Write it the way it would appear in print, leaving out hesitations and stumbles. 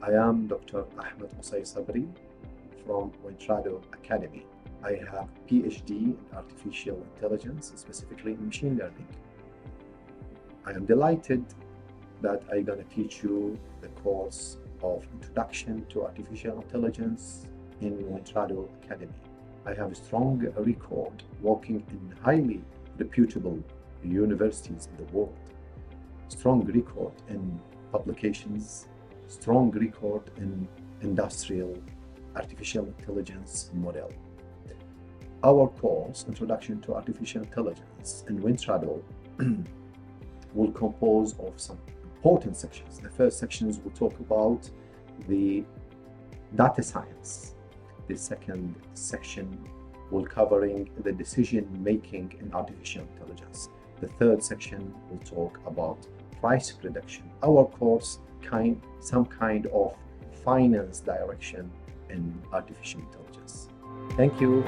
I am Dr. Ahmed Qusay Sabri from Wintrado Academy. I have PhD in Artificial Intelligence, specifically in Machine Learning. I am delighted that I'm going to teach you the course of Introduction to Artificial Intelligence in Wintrado Academy. I have a strong record working in highly reputable universities in the world, strong record in publications, strong record in industrial artificial intelligence model. Our course, Introduction to Artificial Intelligence in Wintrado, will compose of some important sections. The first sections will talk about the data science. The second section will covering the decision making in artificial intelligence. The third section will talk about price prediction. Our course some kind of finance direction in artificial intelligence. Thank you.